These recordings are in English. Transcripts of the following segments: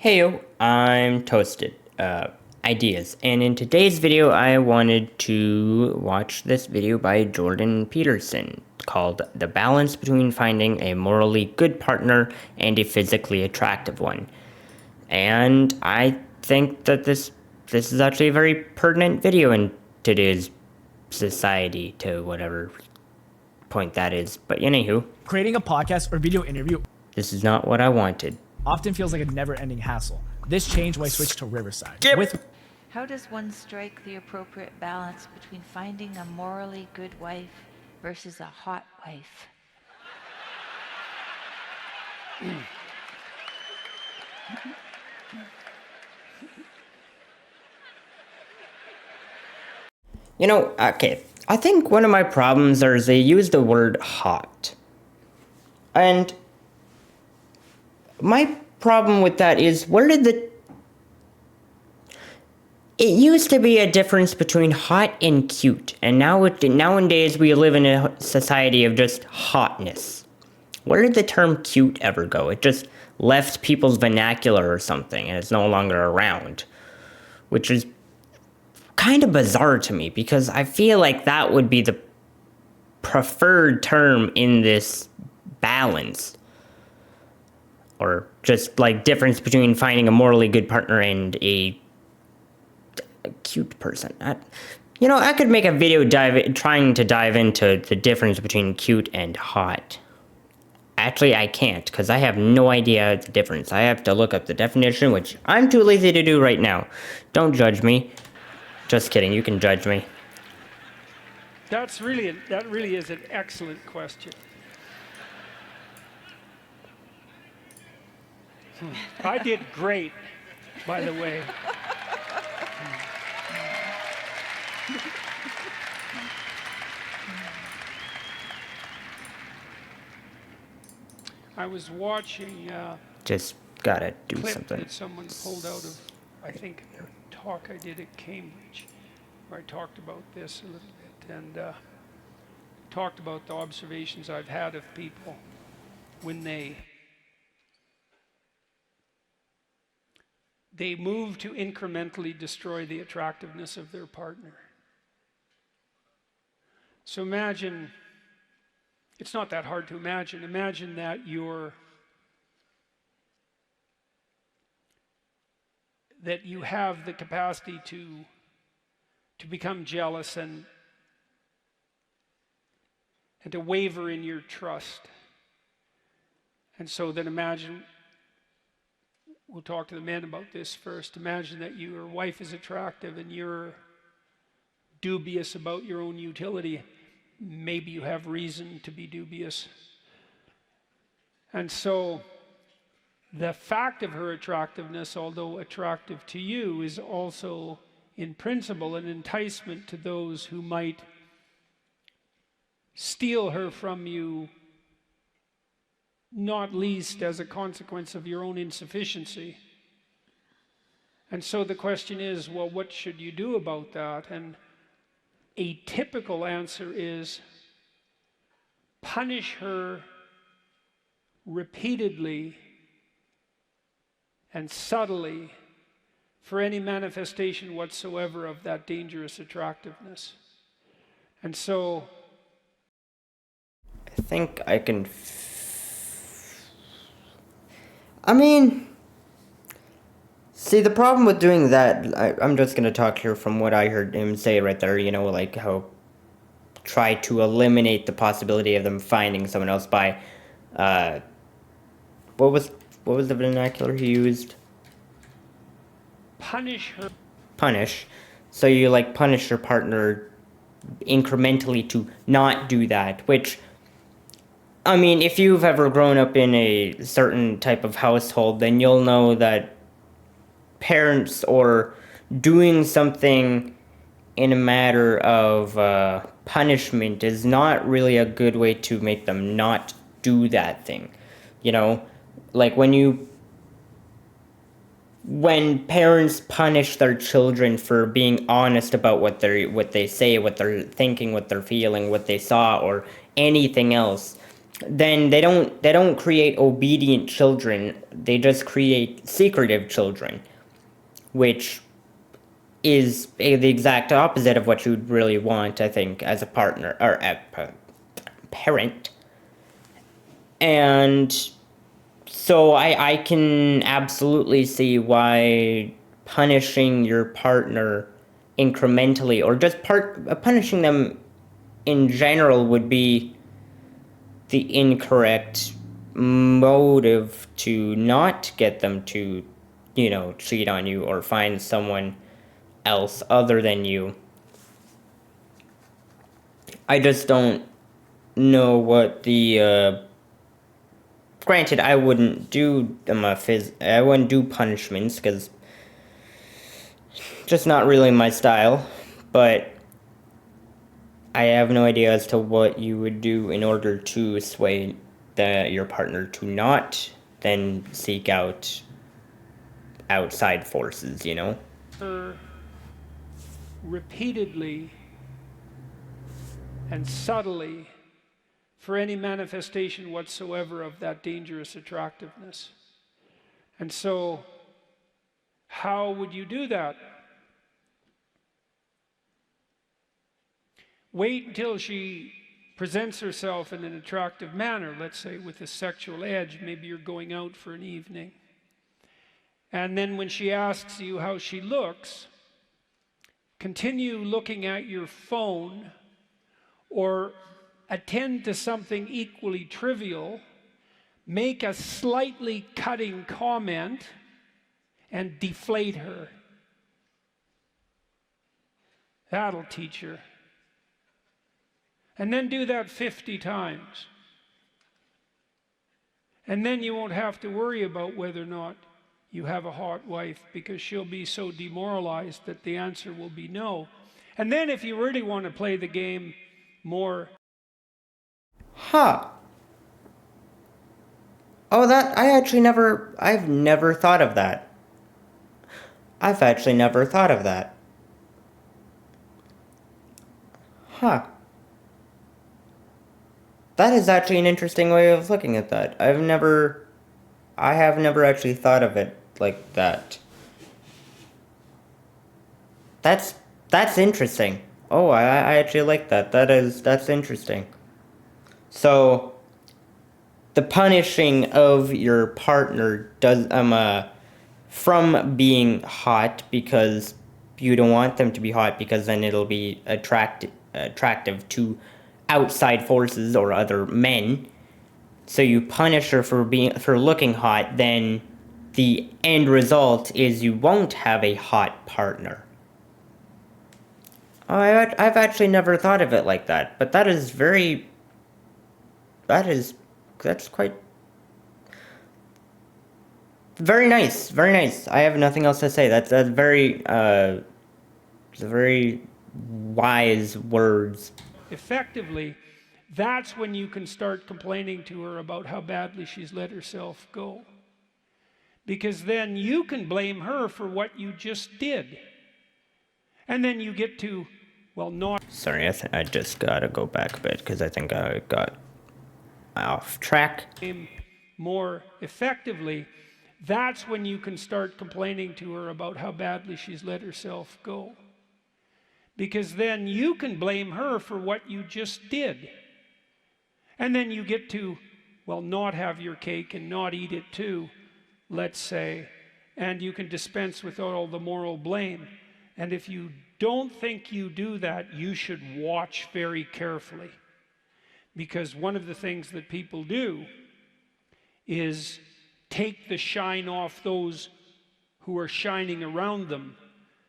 Heyo, I'm Toasted, Ideas, and in today's video I wanted to watch this video by Jordan Peterson called The Balance Between Finding a Morally Good Partner and a Physically Attractive One. And I think that this is actually a very pertinent video in today's society, to whatever point that is. But anywho, creating a podcast or video interview this is not what I wanted. Often feels like a never-ending hassle. This changed when I switched to Riverside. How does one strike the appropriate balance between finding a morally good wife versus a hot wife? Okay, I think one of my problems is they use the word hot. And my problem with that is, it used to be a difference between hot and cute, and nowadays we live in a society of just hotness. Where did the term cute ever go? It just left people's vernacular or something, and it's no longer around. Which is kind of bizarre to me, because I feel like that would be the preferred term in this balance. Or just like difference between finding a morally good partner and a cute person. I could make a video trying to dive into the difference between cute and hot. Actually, I can't, because I have no idea the difference. I have to look up the definition, which I'm too lazy to do right now. Don't judge me. Just kidding, you can judge me. That really is an excellent question. I did great, by the way. I was watching just gotta do clip something that someone pulled out of, I think, a talk I did at Cambridge, where I talked about this a little bit, and talked about the observations I've had of people when they move to incrementally destroy the attractiveness of their partner. So imagine, it's not that hard to imagine. Imagine that you have the capacity to become jealous and to waver in your trust. And so then imagine, we'll talk to the men about this first. Imagine that your wife is attractive and you're dubious about your own utility. Maybe you have reason to be dubious. And so the fact of her attractiveness, although attractive to you, is also in principle an enticement to those who might steal her from you, not least as a consequence of your own insufficiency. And so the question is, well, what should you do about that? And a typical answer is punish her repeatedly and subtly for any manifestation whatsoever of that dangerous attractiveness. And so I think I can see, the problem with doing that, I'm just going to talk here from what I heard him say right there, like how try to eliminate the possibility of them finding someone else by, what was the vernacular he used? Punish her. Punish. So you punish your partner incrementally to not do that, which, if you've ever grown up in a certain type of household, then you'll know that parents or doing something in a matter of punishment is not really a good way to make them not do that thing. Like when parents punish their children for being honest about what they say, what they're thinking, what they're feeling, what they saw, or anything else, then they don't create obedient children. They just create secretive children, which is the exact opposite of what you'd really want, I think, as a partner or a parent. And so I can absolutely see why punishing your partner incrementally or just punishing them in general would be the incorrect motive to not get them to, cheat on you or find someone else other than you. I just don't know what the granted, I wouldn't do I wouldn't do punishments because just not really my style, but I have no idea as to what you would do in order to sway your partner to not then seek out outside forces, Repeatedly and subtly for any manifestation whatsoever of that dangerous attractiveness. And so, how would you do that? Wait until she presents herself in an attractive manner, let's say with a sexual edge. Maybe you're going out for an evening. And then when she asks you how she looks, continue looking at your phone or attend to something equally trivial, make a slightly cutting comment, and deflate her. That'll teach her. And then do that 50 times. And then you won't have to worry about whether or not you have a hot wife, because she'll be so demoralized that the answer will be no. And then if you really want to play the game more... Huh. Oh, I've never thought of that. I've actually never thought of that. Huh. That is actually an interesting way of looking at that. I have never actually thought of it like that. That's interesting. Oh, I actually like that. That's interesting. So, the punishing of your partner does from being hot because you don't want them to be hot because then it'll be attractive to outside forces or other men. So you punish her for looking hot, then the end result is you won't have a hot partner. I've actually never thought of it like that, but that's quite very nice, very nice. I have nothing else to say. That's very wise words. Effectively, that's when you can start complaining to her about how badly she's let herself go. Because then you can blame her for what you just did. And then you get to, well, not... Sorry, I just gotta go back a bit because I think I got off track. More effectively, that's when you can start complaining to her about how badly she's let herself go. Because then you can blame her for what you just did. And then you get to, well, not have your cake and not eat it too, let's say, and you can dispense with all the moral blame. And if you don't think you do that, you should watch very carefully. Because one of the things that people do is take the shine off those who are shining around them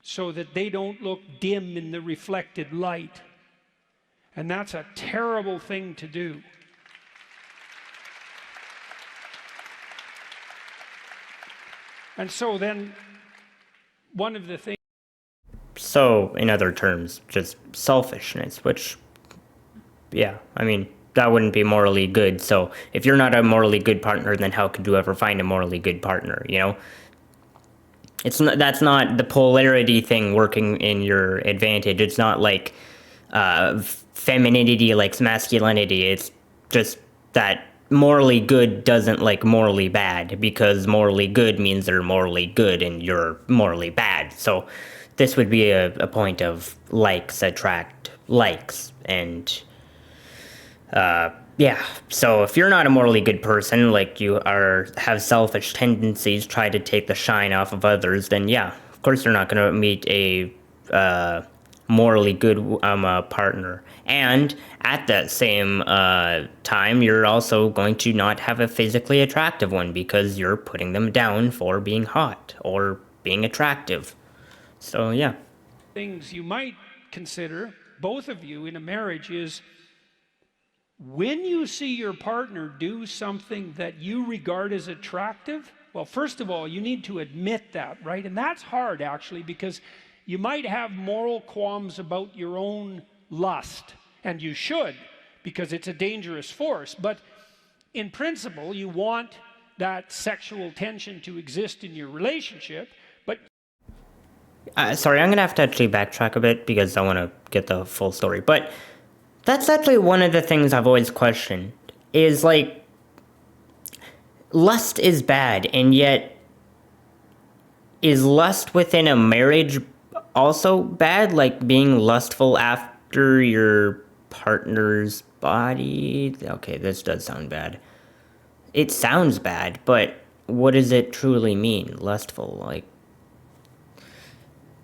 so that they don't look dim in the reflected light. And that's a terrible thing to do. And so then, one of the things... So, in other terms, just selfishness, which, yeah, I mean, that wouldn't be morally good. So, if you're not a morally good partner, then how could you ever find a morally good partner, you know? That's not the polarity thing working in your advantage. It's not like femininity likes masculinity. It's just that morally good doesn't like morally bad, because morally good means they're morally good and you're morally bad. So this would be a point of likes attract likes. And yeah, so if you're not a morally good person, like you have selfish tendencies, try to take the shine off of others, then yeah, of course you're not going to meet a morally good partner. And at that same time, you're also going to not have a physically attractive one, because you're putting them down for being hot or being attractive. So yeah. Things you might consider, both of you in a marriage, is when you see your partner do something that you regard as attractive, well, first of all, you need to admit that, right? And that's hard, actually, because you might have moral qualms about your own lust, and you should, because it's a dangerous force. But in principle, you want that sexual tension to exist in your relationship, but Sorry, I'm going to have to actually backtrack a bit because I want to get the full story. But that's actually one of the things I've always questioned, is like, lust is bad, and yet is lust within a marriage also bad? Like being lustful after your partner's body? Okay, this does sound bad. It sounds bad, but what does it truly mean, lustful? Like,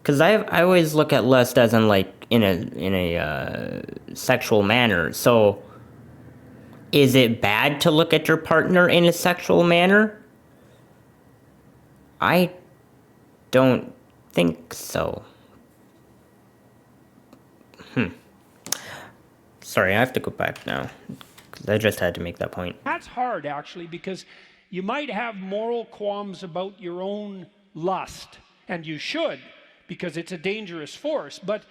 because I always look at lust as in like in a sexual manner. So is it bad to look at your partner in a sexual manner? I don't think so. Sorry, I have to go back now, because I just had to make that point. that's hard, actually, because you might have moral qualms about your own lust, and you should, because it's a dangerous force. But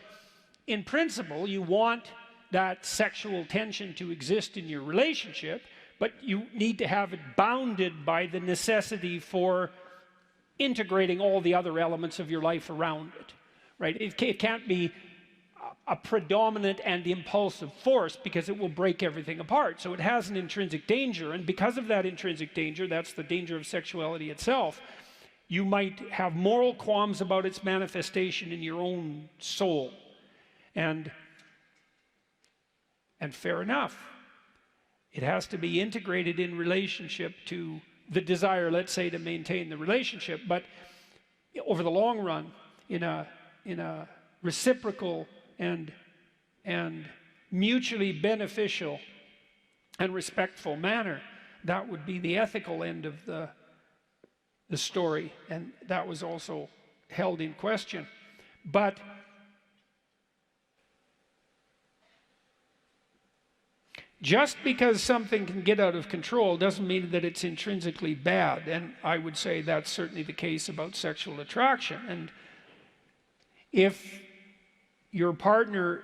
in principle, you want that sexual tension to exist in your relationship, but you need to have it bounded by the necessity for integrating all the other elements of your life around it, right? It can't be a predominant and impulsive force, because it will break everything apart. So it has an intrinsic danger, and because of that intrinsic danger, that's the danger of sexuality itself, you might have moral qualms about its manifestation in your own soul. And fair enough. It has to be integrated in relationship to the desire, let's say, to maintain the relationship. But over the long run, in a reciprocal and mutually beneficial and respectful manner, that would be the ethical end of the story, and that was also held in question. But just because something can get out of control doesn't mean that it's intrinsically bad, and I would say that's certainly the case about sexual attraction. And if your partner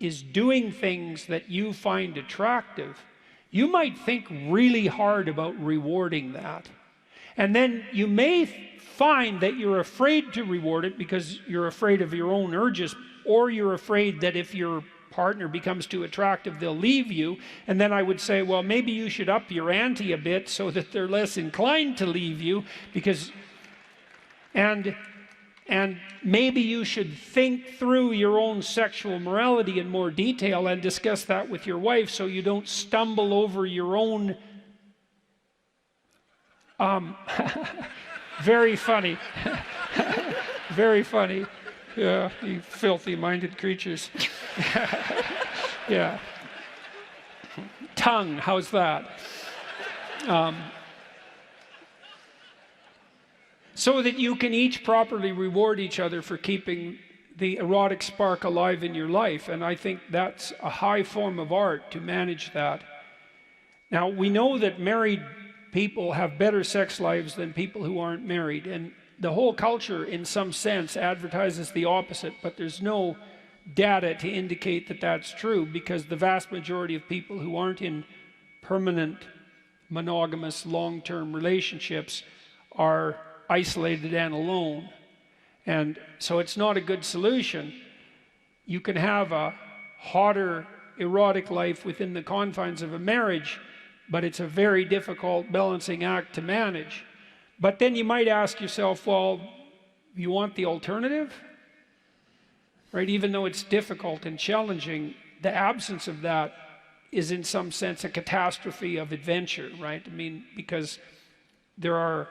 is doing things that you find attractive, you might think really hard about rewarding that. And then you may find that you're afraid to reward it because you're afraid of your own urges, or you're afraid that if your partner becomes too attractive, they'll leave you. And then I would say, well, maybe you should up your ante a bit so that they're less inclined to leave you, because and maybe you should think through your own sexual morality in more detail and discuss that with your wife, so you don't stumble over your own very funny. Very funny. Yeah, you filthy-minded creatures. Yeah. Tongue, how's that? So that you can each properly reward each other for keeping the erotic spark alive in your life. And I think that's a high form of art, to manage that. Now, we know that married people have better sex lives than people who aren't married. And the whole culture, in some sense, advertises the opposite, but there's no data to indicate that that's true, because the vast majority of people who aren't in permanent, monogamous, long-term relationships are isolated and alone. And so it's not a good solution. You can have a hotter, erotic life within the confines of a marriage, but it's a very difficult balancing act to manage. But then you might ask yourself, well, you want the alternative? Right? Even though it's difficult and challenging, the absence of that is in some sense a catastrophe of adventure, right? I mean, because there are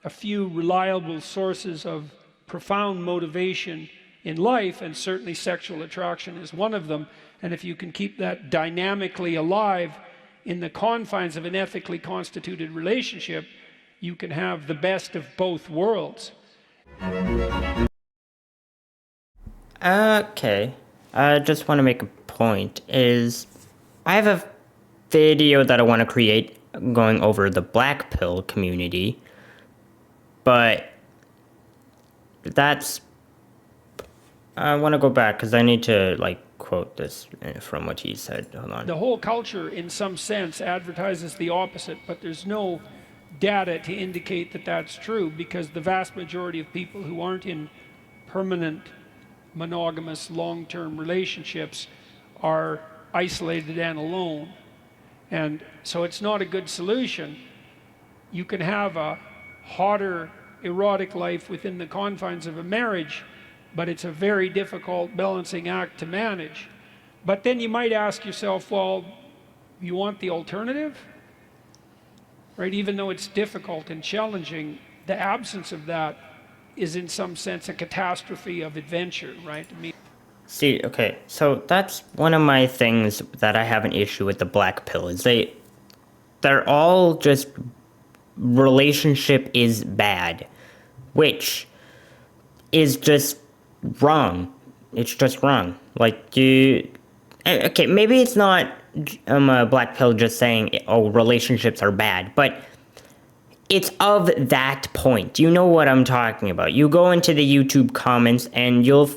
a few reliable sources of profound motivation in life, and certainly sexual attraction is one of them. And if you can keep that dynamically alive in the confines of an ethically constituted relationship, you can have the best of both worlds. Okay. I just want to make a point is I have a video that I want to create going over the black pill community, but that's I want to go back because I need to like quote this from what he said. Hold on. The whole culture in some sense advertises the opposite, but there's no data to indicate that that's true, because the vast majority of people who aren't in permanent monogamous long-term relationships are isolated and alone. And so it's not a good solution. You can have a hotter erotic life within the confines of a marriage, but it's a very difficult balancing act to manage. But then you might ask yourself, well, you want the alternative? Right? Even though it's difficult and challenging, the absence of that is in some sense a catastrophe of adventure, right? I mean, See, okay, so that's one of my things that I have an issue with the black pill is they're all just relationship is bad, which is just wrong. It's just wrong. Like okay, maybe it's not a black pill just saying, oh, relationships are bad, but it's of that point. You know what I'm talking about. You go into the YouTube comments and you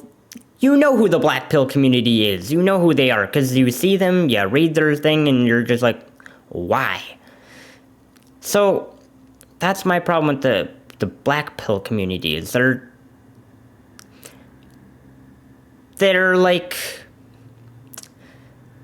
know who the black pill community is. You know who they are because you see them, you read their thing, and you're just like, why? So that's my problem with the black pill community is they're like,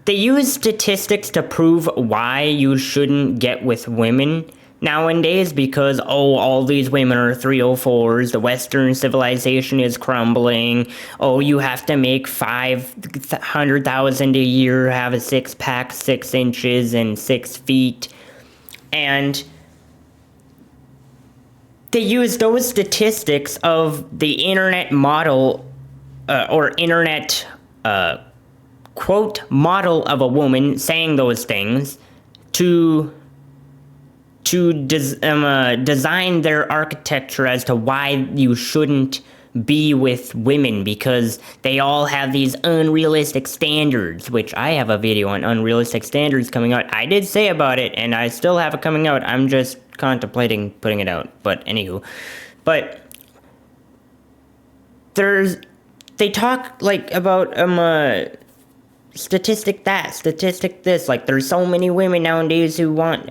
they use statistics to prove why you shouldn't get with women nowadays because, oh, all these women are 304s, the Western civilization is crumbling, oh, you have to make $500,000 a year, have a six-pack, 6 inches, and 6 feet, and they use those statistics of the internet model, or internet, quote, model of a woman saying those things to design their architecture as to why you shouldn't be with women because they all have these unrealistic standards, which I have a video on unrealistic standards coming out. I did say about it, and I still have it coming out. I'm just contemplating putting it out, but anywho. But they talk like about statistic that, statistic this, like there's so many women nowadays who want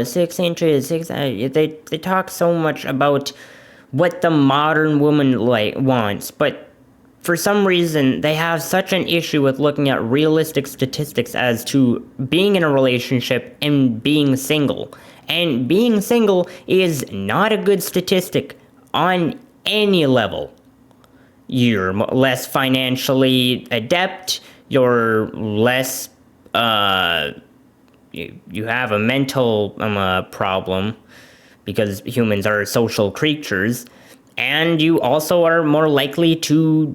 6 inches, they talk so much about what the modern woman wants, but for some reason they have such an issue with looking at realistic statistics as to being in a relationship and being single. And being single is not a good statistic on any level. You're less financially adept, you're less, you have a mental problem because humans are social creatures, and you also are more likely to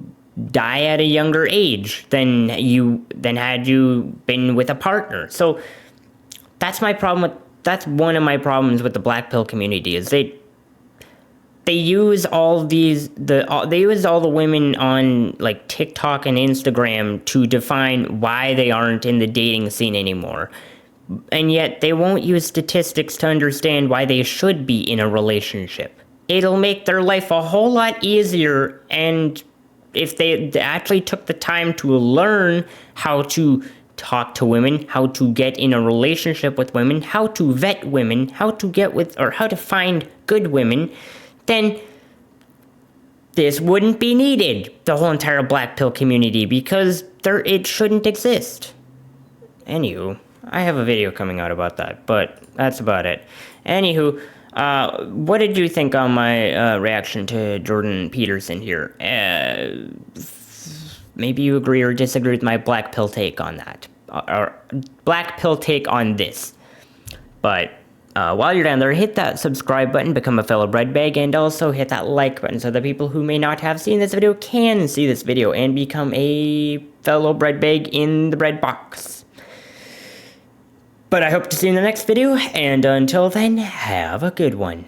die at a younger age than had you been with a partner. So that's my problem that's one of my problems with the black pill community is they use all the women on like TikTok and Instagram to define why they aren't in the dating scene anymore. And yet they won't use statistics to understand why they should be in a relationship. It'll make their life a whole lot easier, and if they actually took the time to learn how to talk to women, how to get in a relationship with women, how to vet women, how to find good women, then this wouldn't be needed, the whole entire black pill community, because it shouldn't exist. Anywho, I have a video coming out about that, but that's about it. Anywho, what did you think on my reaction to Jordan Peterson here? Maybe you agree or disagree with my black pill take on that, or black pill take on this. But while you're down there, hit that subscribe button, become a fellow bread bag, and also hit that like button so that people who may not have seen this video can see this video and become a fellow bread bag in the bread box. But I hope to see you in the next video, and until then, have a good one.